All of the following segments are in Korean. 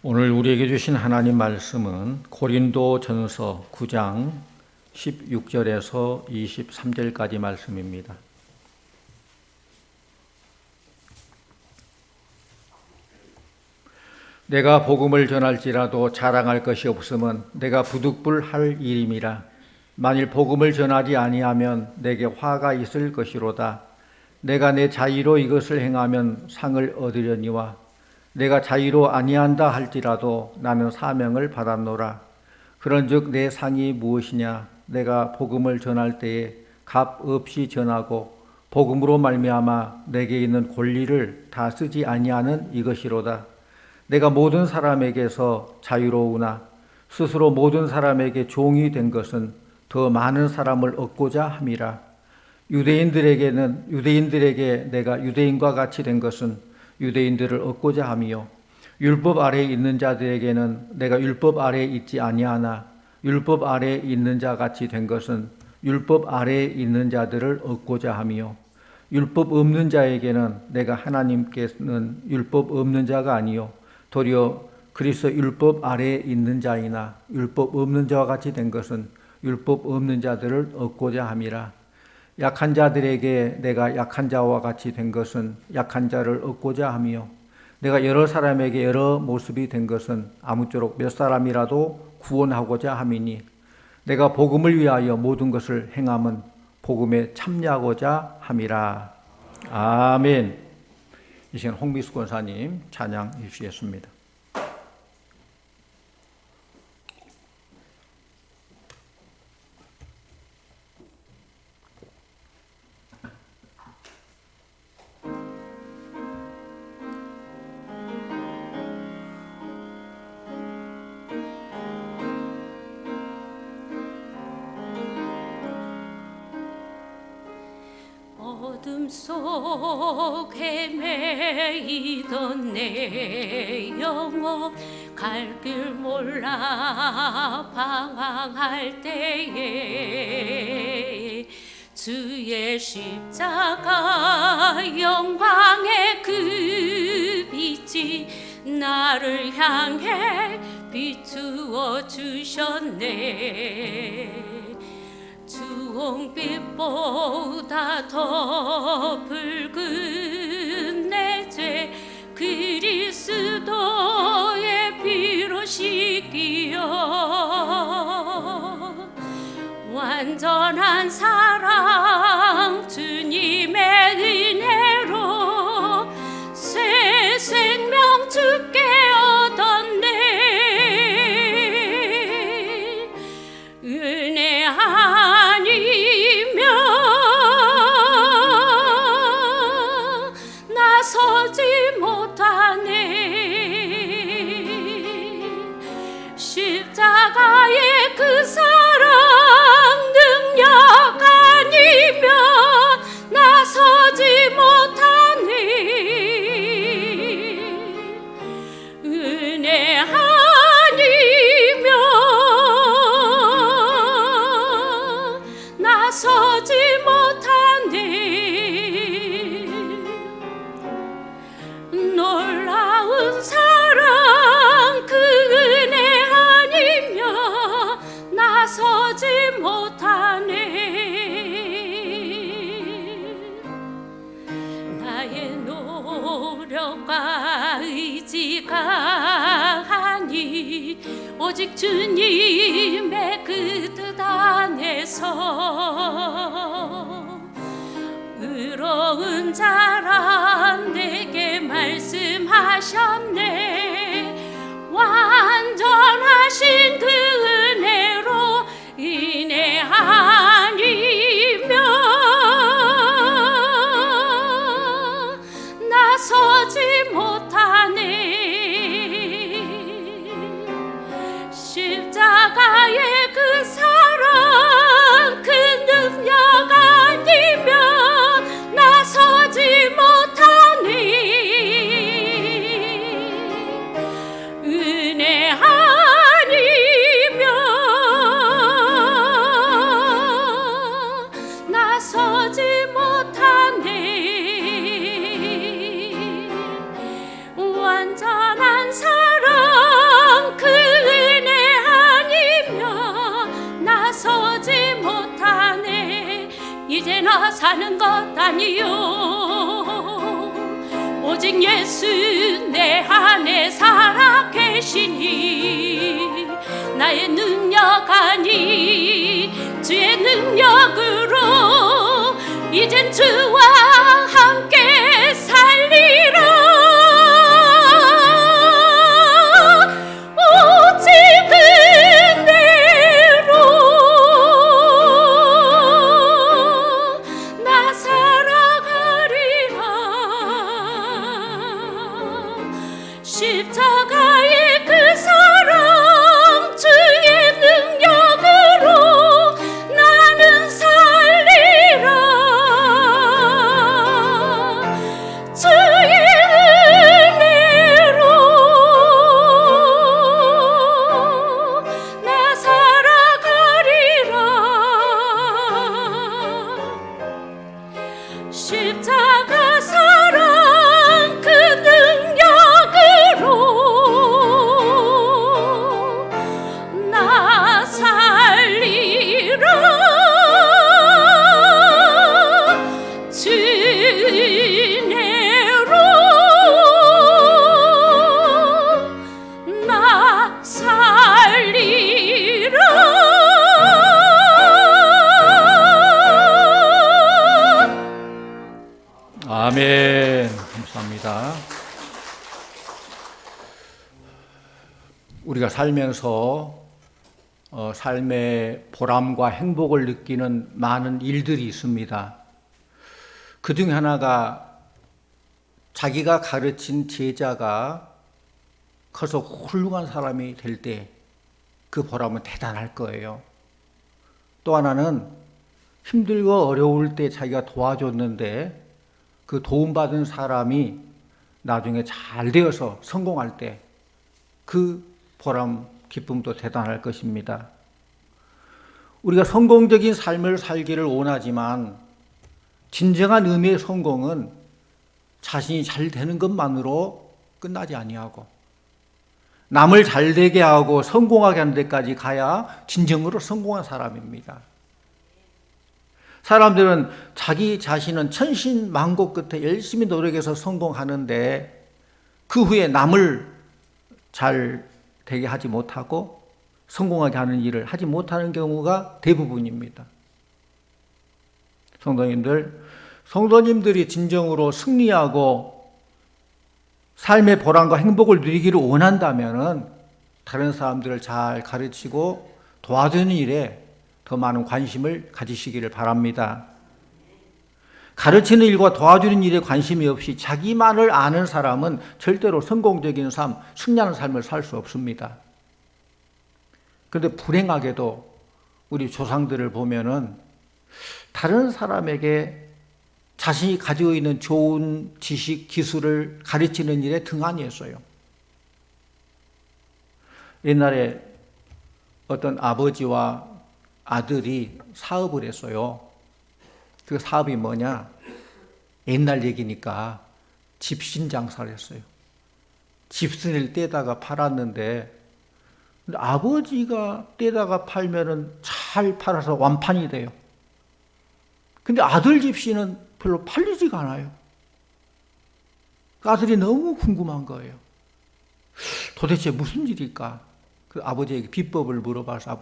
오늘 우리에게 주신 하나님 말씀은 고린도전서 9장 16절에서 23절까지 말씀입니다. 내가 복음을 전할지라도 자랑할 것이 없으면 내가 부득불할 일임이라. 만일 복음을 전하지 아니하면 내게 화가 있을 것이로다. 내가 내 자의로 이것을 행하면 상을 얻으려니와 내가 자의로 아니한다 할지라도 나는 사명을 받았노라. 그런즉 내 상이 무엇이냐? 내가 복음을 전할 때에 값 없이 전하고 복음으로 말미암아 내게 있는 권리를 다 쓰지 아니하는 이것이로다. 내가 모든 사람에게서 자유로우나 스스로 모든 사람에게 종이 된 것은 더 많은 사람을 얻고자 함이라. 유대인들에게 내가 유대인과 같이 된 것은 유대인들을 얻고자 함이요, 율법 아래에 있는 자들에게는 내가 율법 아래에 있지 아니하나 율법 아래에 있는 자 같이 된 것은 율법 아래에 있는 자들을 얻고자 함이요, 율법 없는 자에게는 내가 하나님께는 율법 없는 자가 아니요 도리어 그리스도 율법 아래에 있는 자이나 율법 없는 자와 같이 된 것은 율법 없는 자들을 얻고자 함이라. 약한 자들에게 내가 약한 자와 같이 된 것은 약한 자를 얻고자 함이요, 내가 여러 사람에게 여러 모습이 된 것은 아무쪼록 몇 사람이라도 구원하고자 함이니 내가 복음을 위하여 모든 것을 행함은 복음에 참여하고자 함이라. 아멘. 이 시간 홍미수 권사님 찬양해 주시겠습니다. 어둠 속 헤매이던 내 영혼 갈 길 몰라 방황할 때에 주의 십자가 영광의 그 빛이 나를 향해 비추어 주셨네. 주홍빛보다 더 붉은 내 죄 그리스도의 피로 씻기어 완전한 사랑 주님의 은혜로 새 생명 주께 얻었네. 은혜 나서지 못하네. 십자가의 그 사랑 능력 아니면 나서지 못하네. 은혜 아니면 나서지 못하네. 놀라운 사랑 그 은혜 아니면 나서지 못하네. 나의 노력과 의지가 아니 오직 주님의 그 뜻 안에서 의로운 자라 내게 말씀하셨네. 완전하신 그 은혜로 인해 아니면 나서지 못하네. 십자가의 그 사랑 그 능력 아니면 나서지 못하네. 은혜 아니면 나서지 못하네. 내가 사는 것 아니요 오직 예수 내 안에 살아 계시니 나의 능력 아니 주의 능력으로 이젠 주와 함께 살리라 오직 그대로 나 살아가리라 십자가의 그 사랑 주의 능력으로 나는 살리라 주의 은혜로 나 살아가리라 십자가 사랑 그 능력으로 나 살리라 주 은혜로 나 살리라 아멘. 감사합니다. 우리가 살면서 삶의 보람과 행복을 느끼는 많은 일들이 있습니다. 그 중 하나가 자기가 가르친 제자가 커서 훌륭한 사람이 될 때 그 보람은 대단할 거예요. 또 하나는 힘들고 어려울 때 자기가 도와줬는데 그 도움받은 사람이 나중에 잘 되어서 성공할 때 그 보람, 기쁨도 대단할 것입니다. 우리가 성공적인 삶을 살기를 원하지만 진정한 의미의 성공은 자신이 잘 되는 것만으로 끝나지 아니하고 남을 잘 되게 하고 성공하게 하는 데까지 가야 진정으로 성공한 사람입니다. 사람들은 자기 자신은 천신만고 끝에 열심히 노력해서 성공하는데 그 후에 남을 잘 되게 하지 못하고 성공하게 하는 일을 하지 못하는 경우가 대부분입니다. 성도님들이 진정으로 승리하고 삶의 보람과 행복을 누리기를 원한다면 다른 사람들을 잘 가르치고 도와주는 일에 더 많은 관심을 가지시기를 바랍니다. 가르치는 일과 도와주는 일에 관심이 없이 자기만을 아는 사람은 절대로 성공적인 삶, 승리하는 삶을 살 수 없습니다. 그런데 불행하게도 우리 조상들을 보면은 다른 사람에게 자신이 가지고 있는 좋은 지식, 기술을 가르치는 일에 등한히했어요. 옛날에 어떤 아버지와 아들이 사업을 했어요. 그 사업이 뭐냐? 옛날 얘기니까 집신 장사를 했어요. 집신을 떼다가 팔았는데 아버지가 떼다가 팔면은 잘 팔아서 완판이 돼요. 근데 아들 집신은 별로 팔리지가 않아요. 그 아들이 너무 궁금한 거예요. 도대체 무슨 일일까? 그 아버지에게 비법을 물어봐서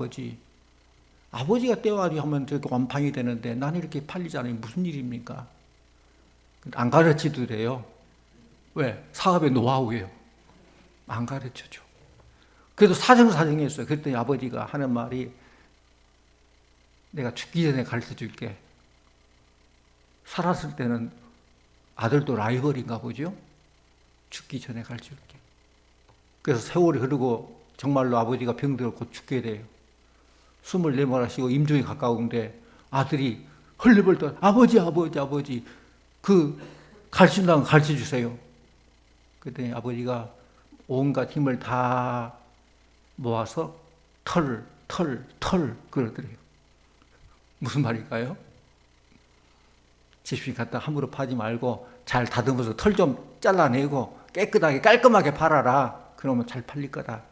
아버지가 떼와리 하면 저렇게 완판이 되는데 나는 이렇게 팔리지 않으니 무슨 일입니까? 안 가르치더래요. 왜? 사업의 노하우예요. 안 가르쳐줘. 그래도 사정사정했어요. 그랬더니 아버지가 하는 말이 내가 죽기 전에 가르쳐 줄게. 살았을 때는 아들도 라이벌인가 보죠? 죽기 전에 가르쳐 줄게. 그래서 세월이 흐르고 정말로 아버지가 병들어 곧 죽게 돼요. 24하시고 임종이 가까운데 아들이 헐레벌떡 아버지 그 가르친다는 거 가르쳐 주세요. 그랬더니 아버지가 온갖 힘을 다 모아서 털 그러더래요. 무슨 말일까요? 집신 갖다 함부로 파지 말고 잘 다듬어서 털 좀 잘라내고 깨끗하게 깔끔하게 팔아라. 그러면 잘 팔릴 거다.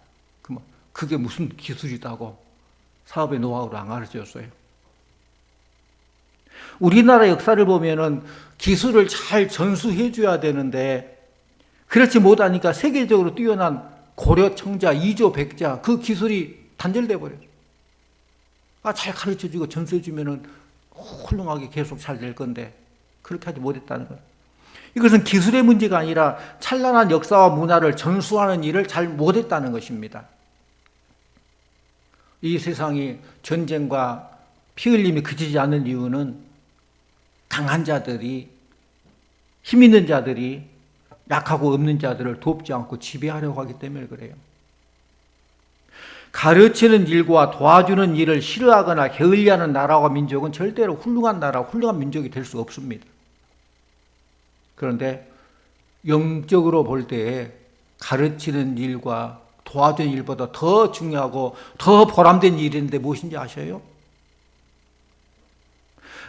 그게 무슨 기술이다고 사업의 노하우를 안 가르쳐줬어요. 우리나라 역사를 보면은 기술을 잘 전수해 줘야 되는데 그렇지 못하니까 세계적으로 뛰어난 고려 청자, 이조 백자 그 기술이 단절돼 버려요. 잘 가르쳐 주고 전수해 주면은 훌륭하게 계속 잘 될 건데 그렇게 하지 못했다는 거예요. 이것은 기술의 문제가 아니라 찬란한 역사와 문화를 전수하는 일을 잘 못했다는 것입니다. 이 세상이 전쟁과 피 흘림이 그치지 않는 이유는 강한 자들이, 힘 있는 자들이 약하고 없는 자들을 돕지 않고 지배하려고 하기 때문에 그래요. 가르치는 일과 도와주는 일을 싫어하거나 게을리하는 나라와 민족은 절대로 훌륭한 나라, 훌륭한 민족이 될 수 없습니다. 그런데 영적으로 볼 때 가르치는 일과 도와주는 일보다 더 중요하고 더 보람된 일인데 무엇인지 아셔요?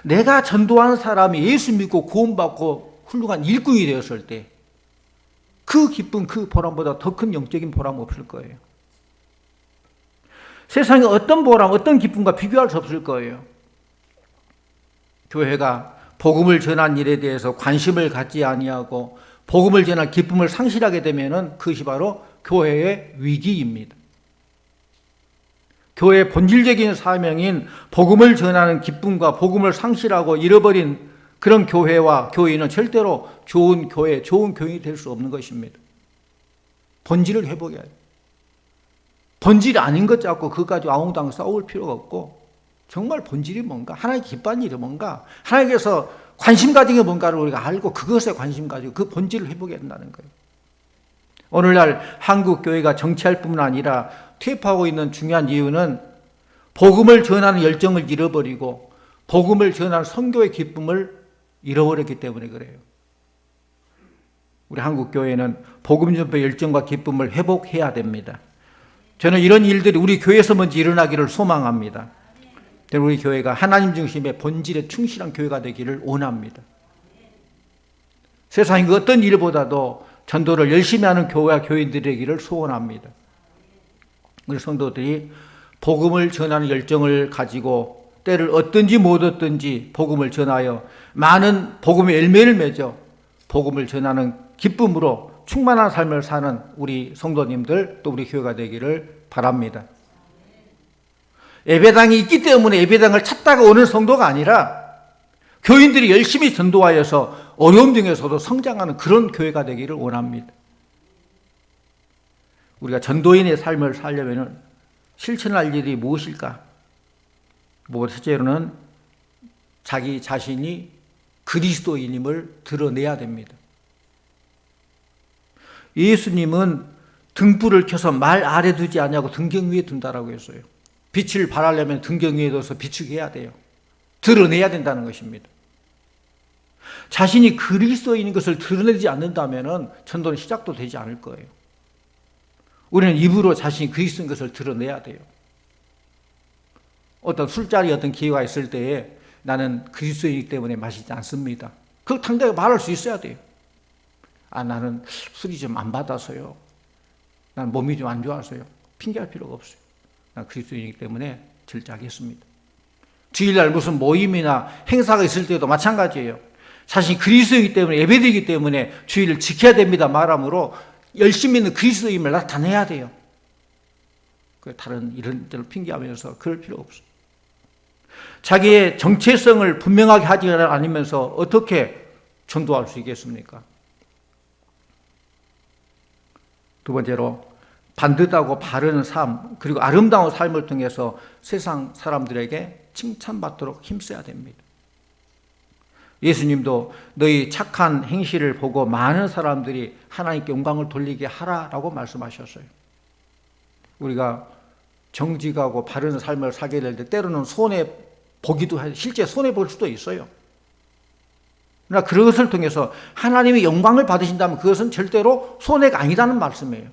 내가 전도하는 사람이 예수 믿고 구원받고 훌륭한 일꾼이 되었을 때 그 기쁨, 그 보람보다 더 큰 영적인 보람 없을 거예요. 세상에 어떤 보람, 어떤 기쁨과 비교할 수 없을 거예요. 교회가 복음을 전한 일에 대해서 관심을 갖지 아니하고 복음을 전한 기쁨을 상실하게 되면은 그것이 바로 교회의 위기입니다. 교회의 본질적인 사명인 복음을 전하는 기쁨과 복음을 상실하고 잃어버린 그런 교회와 교인은 절대로 좋은 교회, 좋은 교인이 될 수 없는 것입니다. 본질을 회복해야 돼요. 본질이 아닌 것 잡고 그것까지 아웅다웅 싸울 필요가 없고 정말 본질이 뭔가, 하나님 기뻐하는 일이 뭔가, 하나님께서 관심 가진 게 뭔가를 우리가 알고 그것에 관심 가지고 그 본질을 회복해야 된다는 거예요. 오늘날 한국 교회가 정치할 뿐만 아니라 퇴폐하고 있는 중요한 이유는 복음을 전하는 열정을 잃어버리고 복음을 전하는 선교의 기쁨을 잃어버렸기 때문에 그래요. 우리 한국 교회는 복음 전파 열정과 기쁨을 회복해야 됩니다. 저는 이런 일들이 우리 교회에서 먼저 일어나기를 소망합니다. 우리 교회가 하나님 중심의 본질에 충실한 교회가 되기를 원합니다. 세상의 그 어떤 일보다도 전도를 열심히 하는 교회와 교인들이 되기를 소원합니다. 우리 성도들이 복음을 전하는 열정을 가지고 때를 얻든지 못 얻든지 복음을 전하여 많은 복음의 열매를 맺어 복음을 전하는 기쁨으로 충만한 삶을 사는 우리 성도님들 또 우리 교회가 되기를 바랍니다. 예배당이 있기 때문에 예배당을 찾다가 오는 성도가 아니라 교인들이 열심히 전도하여서 어려움 중에서도 성장하는 그런 교회가 되기를 원합니다. 우리가 전도인의 삶을 살려면 실천할 일이 무엇일까? 첫째로는 자기 자신이 그리스도인임을 드러내야 됩니다. 예수님은 등불을 켜서 말 아래 두지 않냐고 등경 위에 둔다라고 했어요. 빛을 발하려면 등경 위에 둬서 비추게 해야 돼요. 드러내야 된다는 것입니다. 자신이 그리스도인인 것을 드러내지 않는다면 전도는 시작도 되지 않을 거예요. 우리는 입으로 자신이 그리스도인 것을 드러내야 돼요. 어떤 술자리 어떤 기회가 있을 때에 나는 그리스도인이기 때문에 마시지 않습니다. 그걸 당당하게 말할 수 있어야 돼요. 나는 술이 좀 안 받아서요. 난 몸이 좀 안 좋아서요. 핑계할 필요가 없어요. 난 그리스도인이기 때문에 절제하겠습니다. 주일날 무슨 모임이나 행사가 있을 때도 마찬가지예요. 자신이 그리스도이기 때문에 예배드리기 때문에 주일을 지켜야 됩니다 말함으로 열심히 있는 그리스도임을 나타내야 돼요. 다른 이런 데를 핑계하면서 그럴 필요 없어요. 자기의 정체성을 분명하게 하지 않으면서 어떻게 전도할 수 있겠습니까? 두 번째로 반듯하고 바른 삶 그리고 아름다운 삶을 통해서 세상 사람들에게 칭찬받도록 힘써야 됩니다. 예수님도 너희 착한 행실을 보고 많은 사람들이 하나님께 영광을 돌리게 하라라고 말씀하셨어요. 우리가 정직하고 바른 삶을 살게 될 때 때로는 손해보기도 해요. 실제 손해볼 수도 있어요. 그러나 그것을 통해서 하나님이 영광을 받으신다면 그것은 절대로 손해가 아니라는 말씀이에요.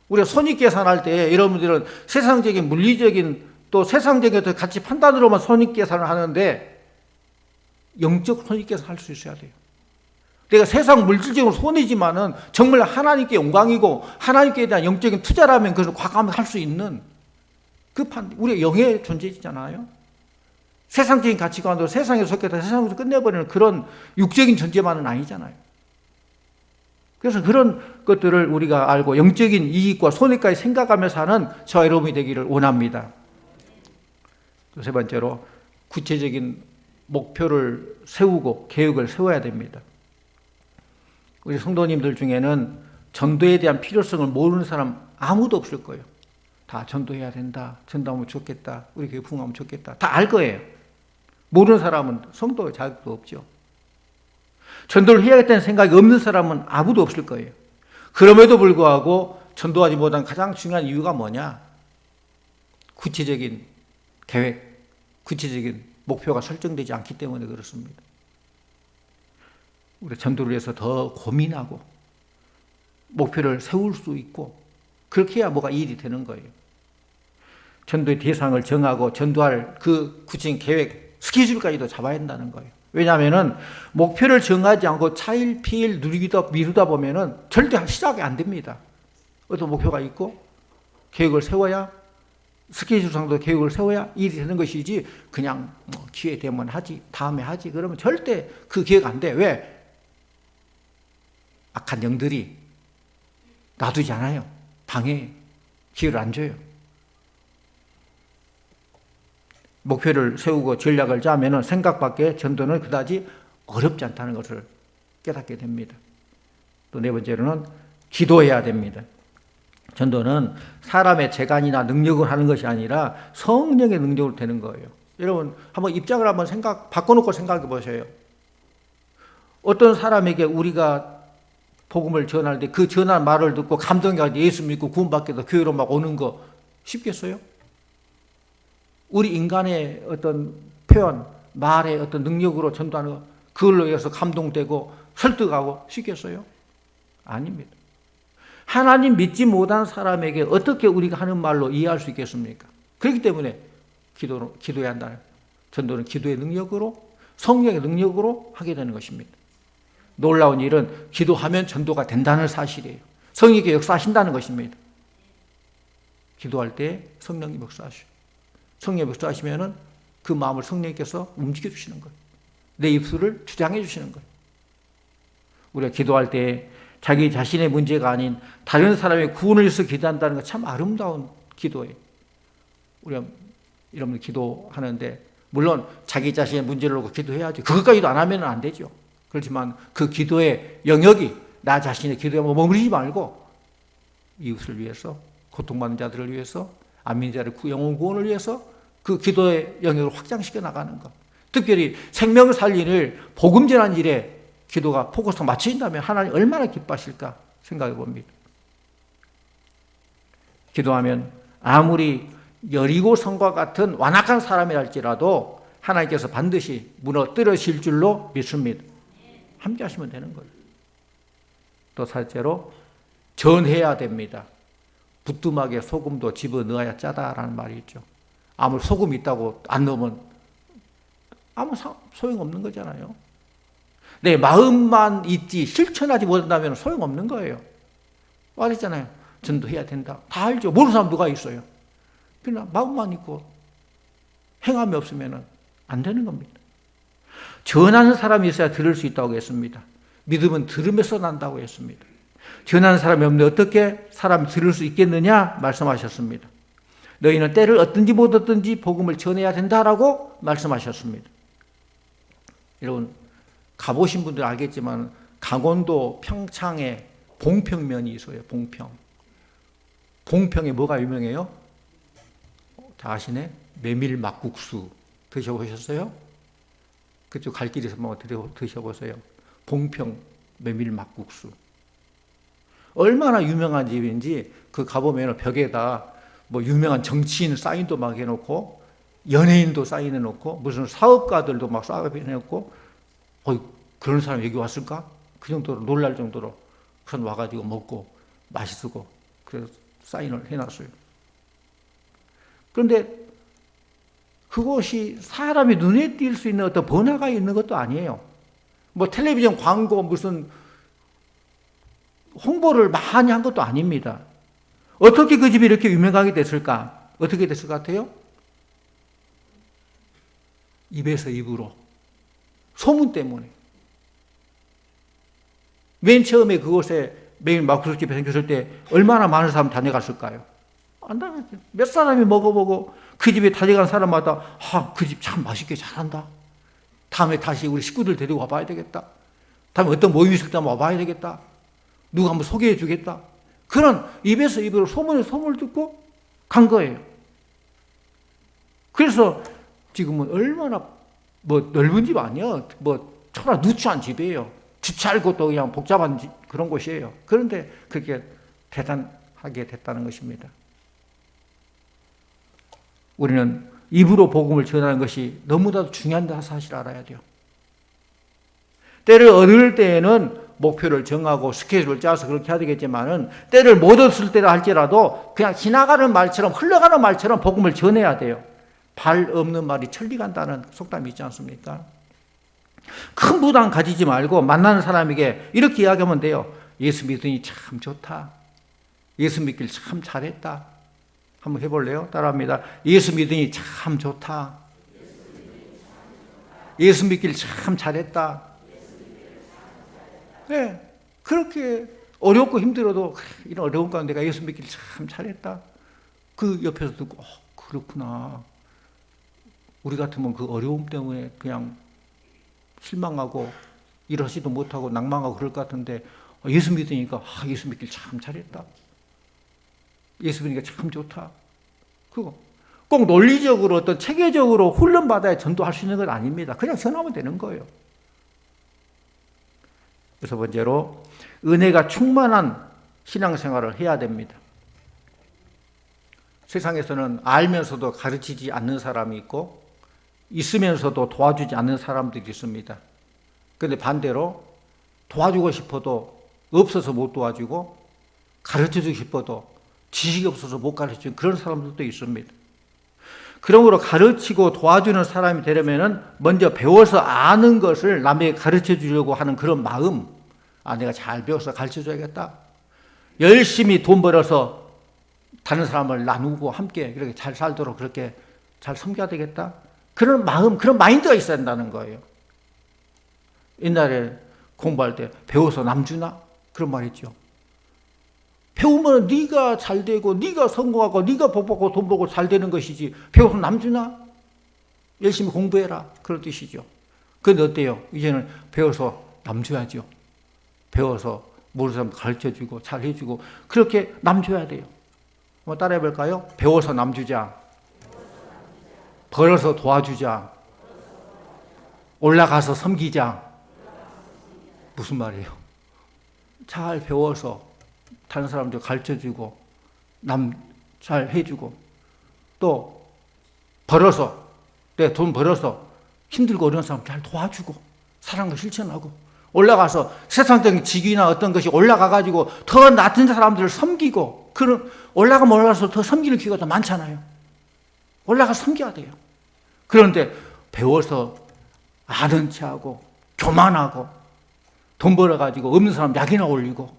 우리가 손익계산할 때 여러분들은 세상적인 물리적인 또 세상적인 것들 같이 판단으로만 손익계산을 하는데 영적 손익계산 할 수 있어야 돼요. 내가 세상 물질적으로 손해지만은 정말 하나님께 영광이고 하나님께 대한 영적인 투자라면 그것을 과감히 할 수 있는 그 우리가 영의 존재이잖아요. 세상적인 가치관으로 세상에 속했다 세상에서 끝내버리는 그런 육적인 존재만은 아니잖아요. 그래서 그런 것들을 우리가 알고 영적인 이익과 손해까지 생각하면서 사는 저와 여러분이 되기를 원합니다. 또 세 번째로 구체적인 목표를 세우고 계획을 세워야 됩니다. 우리 성도님들 중에는 전도에 대한 필요성을 모르는 사람 아무도 없을 거예요. 다 전도해야 된다. 전도하면 좋겠다. 우리 교회 부흥하면 좋겠다. 다 알 거예요. 모르는 사람은 성도 자격도 없죠. 전도를 해야겠다는 생각이 없는 사람은 아무도 없을 거예요. 그럼에도 불구하고 전도하지 못한 가장 중요한 이유가 뭐냐? 구체적인 계획, 구체적인 목표가 설정되지 않기 때문에 그렇습니다. 우리 전도를 위해서 더 고민하고 목표를 세울 수 있고 그렇게 해야 뭐가 일이 되는 거예요. 전도의 대상을 정하고 전도할 그 구체적인 계획, 스케줄까지도 잡아야 한다는 거예요. 왜냐하면 목표를 정하지 않고 차일피일 누리기도 미루다 보면 절대 시작이 안 됩니다. 어떤 목표가 있고 계획을 세워야 스케줄상도 계획을 세워야 일이 되는 것이지 그냥 기회 되면 하지 다음에 하지 그러면 절대 그 계획 안 돼. 왜? 악한 영들이 놔두지 않아요. 방해해. 기회를 안 줘요. 목표를 세우고 전략을 짜면 생각밖에 전도는 그다지 어렵지 않다는 것을 깨닫게 됩니다. 또 네 번째로는 기도해야 됩니다. 전도는 사람의 재간이나 능력을 하는 것이 아니라 성령의 능력으로 되는 거예요. 여러분 한번 입장을 한번 바꿔놓고 생각해 보세요. 어떤 사람에게 우리가 복음을 전할 때 그 전한 말을 듣고 감동해서 예수 믿고 구원받게 돼서 교회로 막 오는 거 쉽겠어요? 우리 인간의 어떤 표현, 말의 어떤 능력으로 전도하는 거 그걸로 해서 감동되고 설득하고 쉽겠어요? 아닙니다. 하나님 믿지 못한 사람에게 어떻게 우리가 하는 말로 이해할 수 있겠습니까? 그렇기 때문에 기도해야 한다. 전도는 기도의 능력으로 성령의 능력으로 하게 되는 것입니다. 놀라운 일은 기도하면 전도가 된다는 사실이에요. 성령이 역사하신다는 것입니다. 기도할 때 성령이 역사하시고 성령이 역사하시면 그 마음을 성령께서 움직여 주시는 거예요. 내 입술을 주장해 주시는 거예요. 우리가 기도할 때 자기 자신의 문제가 아닌 다른 사람의 구원을 위해서 기도한다는 건 참 아름다운 기도예요. 우리가 여러분 기도하는데 물론 자기 자신의 문제를 놓고 기도해야죠. 그것까지도 안 하면 안 되죠. 그렇지만 그 기도의 영역이 나 자신의 기도에 머무르지 말고 이웃을 위해서 고통받는 자들을 위해서 안 믿는 자들의 영혼 구원을 위해서 그 기도의 영역을 확장시켜 나가는 것. 특별히 생명을 살리는 복음 전한 일에 기도가 포커스가 맞춰진다면 하나님 얼마나 기뻐하실까 생각해 봅니다. 기도하면 아무리 여리고성과 같은 완악한 사람이랄지라도 하나님께서 반드시 무너뜨리실 줄로 믿습니다. 함께 하시면 되는 거예요. 또 셋째로 전해야 됩니다. 부뚜막에 소금도 집어넣어야 짜다라는 말이 있죠. 아무 소금 있다고 안 넣으면 아무 소용없는 거잖아요. 내 마음만 있지 실천하지 못한다면 소용없는 거예요. 말했잖아요. 전도해야 된다. 다 알죠. 모르는 사람 누가 있어요. 그러나 마음만 있고 행함이 없으면 안 되는 겁니다. 전하는 사람이 있어야 들을 수 있다고 했습니다. 믿음은 들음에서 난다고 했습니다. 전하는 사람이 없는데 어떻게 사람이 들을 수 있겠느냐 말씀하셨습니다. 너희는 때를 얻든지 못 얻든지 복음을 전해야 된다라고 말씀하셨습니다. 여러분 가보신 분들 알겠지만 강원도 평창에 봉평면이 있어요. 봉평. 봉평에 뭐가 유명해요? 다 아시네? 메밀 막국수 드셔보셨어요? 그쪽 갈 길에서 한번 드셔보세요. 봉평 메밀 막국수. 얼마나 유명한 집인지 그 가보면 벽에다 뭐 유명한 정치인 사인도 막 해놓고 연예인도 사인해놓고 무슨 사업가들도 막 사인해놓고 그런 사람 여기 왔을까? 그 정도로 놀랄 정도로 선 와가지고 먹고 맛있고 그래서 사인을 해놨어요. 그런데 그것이 사람이 눈에 띌 수 있는 어떤 번화가 있는 것도 아니에요. 뭐 텔레비전 광고 무슨 홍보를 많이 한 것도 아닙니다. 어떻게 그 집이 이렇게 유명하게 됐을까? 어떻게 됐을 것 같아요? 입에서 입으로. 소문 때문에. 맨 처음에 그곳에 매일 마크로 집에 생겼을 때 얼마나 많은 사람 다녀갔을까요? 안 다녔죠. 몇 사람이 먹어보고 그 집에 다녀간 사람마다 그 집 참 맛있게 잘한다. 다음에 다시 우리 식구들 데리고 와봐야 되겠다. 다음에 어떤 모임이 있을 때 한번 와봐야 되겠다. 누가 한번 소개해 주겠다. 그런 입에서 입으로 소문을 듣고 간 거예요. 그래서 지금은 얼마나 넓은 집 아니야. 초라 누추한 집이에요. 주차할 것도 그냥 복잡한 그런 곳이에요. 그런데 그게 대단하게 됐다는 것입니다. 우리는 입으로 복음을 전하는 것이 너무나도 중요한 사실을 알아야 돼요. 때를 얻을 때에는 목표를 정하고 스케줄을 짜서 그렇게 해야 되겠지만은 때를 못 얻을 때라 할지라도 그냥 지나가는 말처럼 흘러가는 말처럼 복음을 전해야 돼요. 발 없는 말이 천리 간다는 속담이 있지 않습니까? 큰 부담 가지지 말고 만나는 사람에게 이렇게 이야기하면 돼요. 예수 믿으니 참 좋다. 예수 믿길 참 잘했다. 한번 해볼래요? 따라합니다. 예수 믿으니 참 좋다. 예수 믿길 참 잘했다. 네, 그렇게 어렵고 힘들어도 이런 어려운 가운데 내가 예수 믿길 참 잘했다. 그 옆에서 듣고 그렇구나. 우리 같으면 그 어려움 때문에 그냥 실망하고 일하지도 못하고 낭망하고 그럴 것 같은데 예수 믿으니까 예수 믿길 참 잘했다. 예수 믿으니까 참 좋다. 그거 꼭 논리적으로 어떤 체계적으로 훈련받아야 전도할 수 있는 건 아닙니다. 그냥 전하면 되는 거예요. 그래서 번째로 은혜가 충만한 신앙생활을 해야 됩니다. 세상에서는 알면서도 가르치지 않는 사람이 있고 있으면서도 도와주지 않는 사람들이 있습니다. 그런데 반대로 도와주고 싶어도 없어서 못 도와주고 가르쳐주고 싶어도 지식이 없어서 못 가르치는 그런 사람들도 있습니다. 그러므로 가르치고 도와주는 사람이 되려면 먼저 배워서 아는 것을 남에게 가르쳐 주려고 하는 그런 마음, 내가 잘 배워서 가르쳐 줘야겠다. 열심히 돈 벌어서 다른 사람을 나누고 함께 이렇게 잘 살도록 그렇게 잘 섬겨야 되겠다. 그런 마음, 그런 마인드가 있어야 한다는 거예요. 옛날에 공부할 때 배워서 남주나? 그런 말 했죠. 배우면 네가 잘 되고 네가 성공하고 네가 복 받고 돈 벌고 잘 되는 것이지 배워서 남주나? 열심히 공부해라. 그런 뜻이죠. 그런데 어때요? 이제는 배워서 남줘야죠. 배워서 모르는 사람 가르쳐주고 잘해주고 그렇게 남줘야 돼요. 한번 따라해 볼까요? 배워서 남주자. 벌어서 도와주자. 올라가서 섬기자. 무슨 말이에요? 잘 배워서 다른 사람들 가르쳐주고 남 잘 해주고 또 벌어서 내 돈 벌어서 힘들고 어려운 사람 잘 도와주고 사랑을 실천하고 올라가서 세상적인 직위나 어떤 것이 올라가가지고 더 낮은 사람들을 섬기고 그런 올라가면 올라가서 더 섬기는 기회가 더 많잖아요. 올라가서 섬겨야 돼요. 그런데 배워서 아는 체하고 교만하고 돈 벌어가지고 없는 사람 약이나 올리고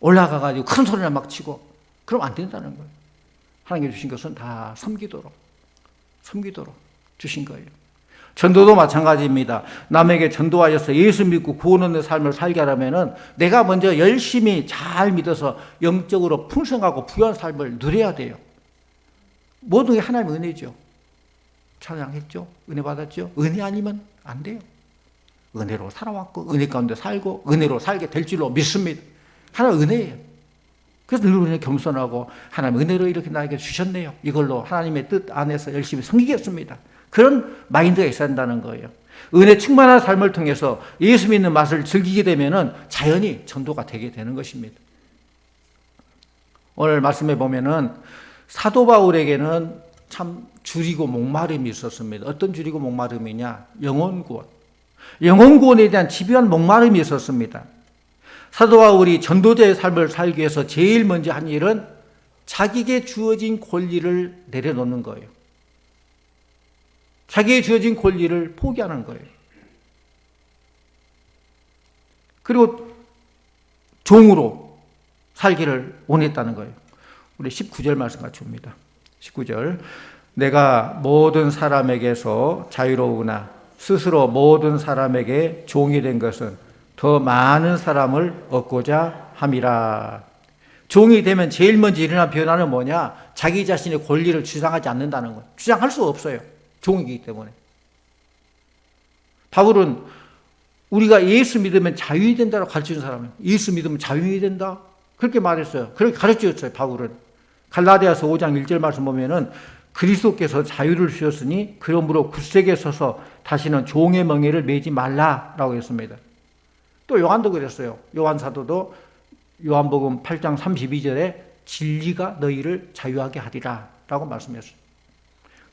올라가가지고 큰 소리나 막 치고 그러면 안 된다는 거예요. 하나님께 주신 것은 다 섬기도록 주신 거예요. 전도도 마찬가지입니다. 남에게 전도하여서 예수 믿고 구원 얻는 삶을 살게 하려면 내가 먼저 열심히 잘 믿어서 영적으로 풍성하고 부유한 삶을 누려야 돼요. 모든 게 하나님의 은혜죠. 찬양했죠. 은혜 받았죠. 은혜 아니면 안 돼요. 은혜로 살아왔고 은혜 가운데 살고 은혜로 살게 될 줄로 믿습니다. 하나님 은혜예요. 그래서 늘 우리는 겸손하고 하나님 은혜로 이렇게 나에게 주셨네요. 이걸로 하나님의 뜻 안에서 열심히 섬기겠습니다. 그런 마인드가 있어야 한다는 거예요. 은혜 충만한 삶을 통해서 예수 믿는 맛을 즐기게 되면은 자연히 전도가 되게 되는 것입니다. 오늘 말씀해 보면은 사도 바울에게는 참 줄이고 목마름이 있었습니다. 어떤 줄이고 목마름이냐? 영혼구원. 영혼구원에 대한 집요한 목마름이 있었습니다. 사도 바울이 전도자의 삶을 살기 위해서 제일 먼저 한 일은 자기에게 주어진 권리를 내려놓는 거예요. 자기에게 주어진 권리를 포기하는 거예요. 그리고 종으로 살기를 원했다는 거예요. 우리 19절 말씀 같이 봅니다. 19절 내가 모든 사람에게서 자유로우나 스스로 모든 사람에게 종이 된 것은 더 많은 사람을 얻고자 함이라. 종이 되면 제일 먼저 일어나는 변화는 뭐냐? 자기 자신의 권리를 주장하지 않는다는 거예요. 주장할 수 없어요. 종이기 때문에. 바울은 우리가 예수 믿으면 자유이 된다고 가르치는 사람이에요. 예수 믿으면 자유이 된다. 그렇게 말했어요. 그렇게 가르쳤어요. 바울은. 갈라디아서 5장 1절 말씀 보면은 그리스도께서 자유를 주셨으니 그러므로 굳세게 서서 다시는 종의 멍에를 매지 말라라고 했습니다. 또 요한도 그랬어요. 요한 사도도 요한복음 8장 32절에 진리가 너희를 자유하게 하리라 라고 말씀했어요.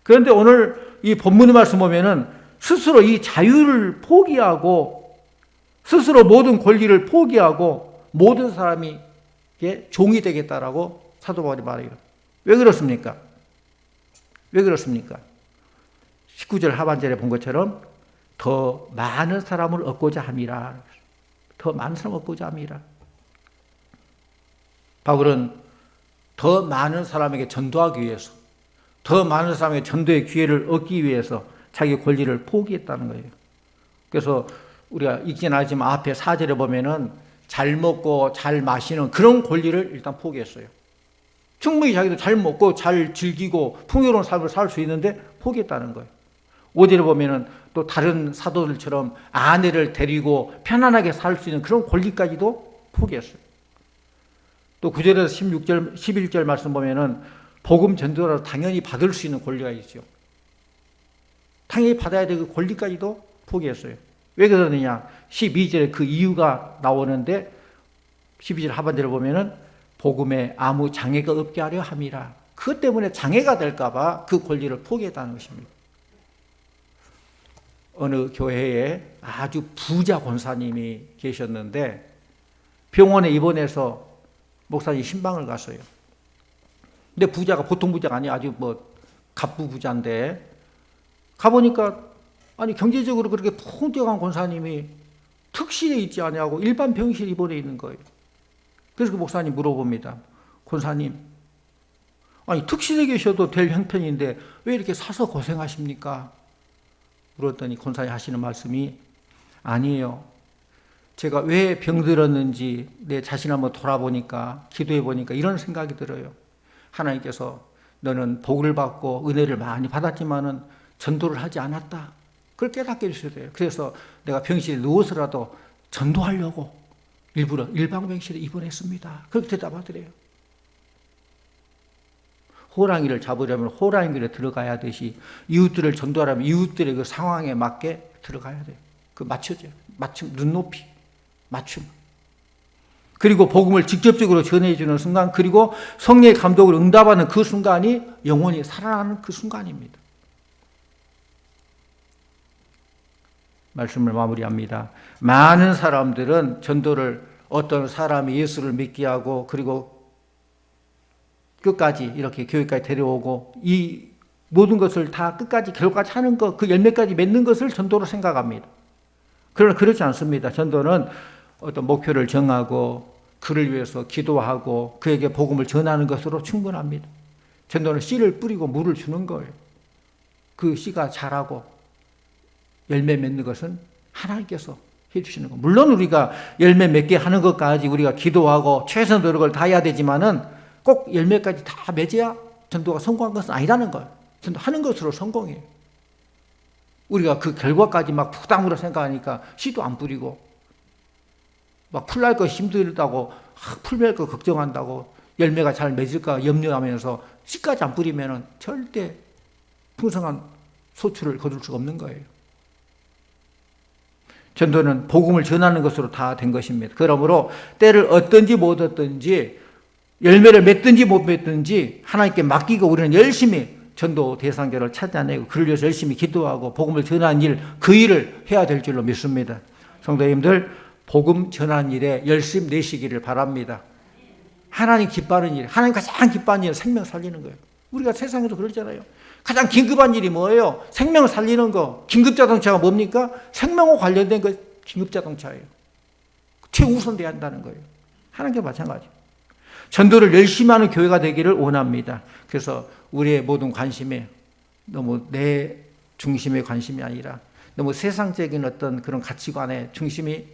그런데 오늘 이 본문의 말씀 보면은 스스로 이 자유를 포기하고 스스로 모든 권리를 포기하고 모든 사람이 종이 되겠다라고 사도 바울이 말해요. 왜 그렇습니까? 왜 그렇습니까? 19절 하반절에 본 것처럼 더 많은 사람을 얻고자 함이라. 더 많은 사람을 얻고자 함이라. 바울은 더 많은 사람에게 전도하기 위해서, 더 많은 사람에게 전도의 기회를 얻기 위해서 자기 권리를 포기했다는 거예요. 그래서 우리가 읽진 않지만 앞에 4절에 보면은 잘 먹고 잘 마시는 그런 권리를 일단 포기했어요. 충분히 자기도 잘 먹고 잘 즐기고 풍요로운 삶을 살 수 있는데 포기했다는 거예요. 5절에 보면은 또 다른 사도들처럼 아내를 데리고 편안하게 살 수 있는 그런 권리까지도 포기했어요. 또 9절에서 16절, 11절 말씀 보면은 복음 전도라도 당연히 받을 수 있는 권리가 있죠. 당연히 받아야 될 그 권리까지도 포기했어요. 왜 그러느냐? 12절에 그 이유가 나오는데 12절 하반절을 보면은 복음에 아무 장애가 없게 하려 함이라. 그것 때문에 장애가 될까 봐 그 권리를 포기했다는 것입니다. 어느 교회에 아주 부자 권사님이 계셨는데 병원에 입원해서 목사님 신방을 갔어요. 근데 부자가 보통 부자가 아니에요. 아주 갑부 부자인데 가보니까 아니 경제적으로 그렇게 풍족한 권사님이 특실에 있지 않냐고 일반 병실 입원해 있는 거예요. 그래서 그 목사님 물어봅니다. 권사님, 아니 특실에 계셔도 될 형편인데 왜 이렇게 사서 고생하십니까? 물었더니 권사님 하시는 말씀이 아니에요. 제가 왜 병들었는지 내 자신 한번 돌아보니까 기도해 보니까 이런 생각이 들어요. 하나님께서 너는 복을 받고 은혜를 많이 받았지만은 전도를 하지 않았다. 그걸 깨닫게 해주셔야 돼요. 그래서 내가 병실에 누워서라도 전도하려고 일부러 일방병실에 입원했습니다. 그렇게 대답하더래요. 호랑이를 잡으려면 호랑이길에 들어가야 하듯이 이웃들을 전도하려면 이웃들의 그 상황에 맞게 들어가야 돼요. 그 맞춰져요. 맞춤, 눈높이, 맞춤. 그리고 복음을 직접적으로 전해주는 순간, 그리고 성령의 감독을 응답하는 그 순간이 영혼이 살아나는 그 순간입니다. 말씀을 마무리합니다. 많은 사람들은 전도를 어떤 사람이 예수를 믿게 하고 그리고 끝까지 이렇게 교회까지 데려오고 이 모든 것을 다 끝까지 결과까지 하는 것, 그 열매까지 맺는 것을 전도로 생각합니다. 그러나 그렇지 않습니다. 전도는 어떤 목표를 정하고 그를 위해서 기도하고 그에게 복음을 전하는 것으로 충분합니다. 전도는 씨를 뿌리고 물을 주는 거예요. 그 씨가 자라고 열매 맺는 것은 하나님께서 해주시는 거. 물론 우리가 열매 맺게 하는 것까지 우리가 기도하고 최선 노력을 다해야 되지만은 꼭 열매까지 다 맺어야 전도가 성공한 것은 아니라는 거예요. 전도하는 것으로 성공해요. 우리가 그 결과까지 막 부담으로 생각하니까 씨도 안 뿌리고 막 풀 날 거 힘들다고 풀 맺을 거 걱정한다고 열매가 잘 맺을까 염려하면서 씨까지 안 뿌리면은 절대 풍성한 소출을 거둘 수가 없는 거예요. 전도는 복음을 전하는 것으로 다 된 것입니다. 그러므로 때를 얻든지 못 얻든지 열매를 맺든지 못 맺든지 하나님께 맡기고 우리는 열심히 전도 대상자를 찾아내고 그를 위해서 열심히 기도하고 복음을 전하는 일, 그 일을 해야 될 줄로 믿습니다. 성도님들, 복음 전하는 일에 열심 내시기를 바랍니다. 하나님 기뻐하는 일, 하나님 가장 기뻐하는 일은 생명 살리는 거예요. 우리가 세상에도 그러잖아요. 가장 긴급한 일이 뭐예요? 생명을 살리는 거. 긴급자동차가 뭡니까? 생명과 관련된 거 긴급자동차예요. 최우선돼야 한다는 거예요. 하나님과 마찬가지예요. 전도를 열심히 하는 교회가 되기를 원합니다. 그래서 우리의 모든 관심에 너무 내 중심의 관심이 아니라 너무 세상적인 어떤 그런 가치관의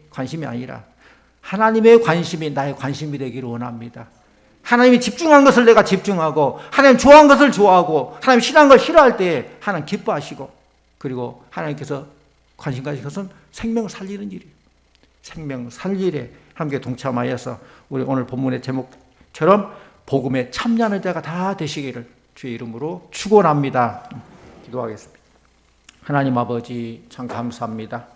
관심이 아니라 하나님의 관심이 나의 관심이 되기를 원합니다. 하나님이 집중한 것을 내가 집중하고 하나님 좋아한 것을 좋아하고 하나님 싫어한 걸 싫어할 때 하나님 기뻐하시고 그리고 하나님께서 관심 가지신 것은 생명 살리는 일이에요. 생명 살리래 함께 동참하여서 우리 오늘 본문의 제목처럼 복음에 참여하는 자가 다 되시기를 주의 이름으로 축원합니다. 기도하겠습니다. 하나님 아버지 참 감사합니다.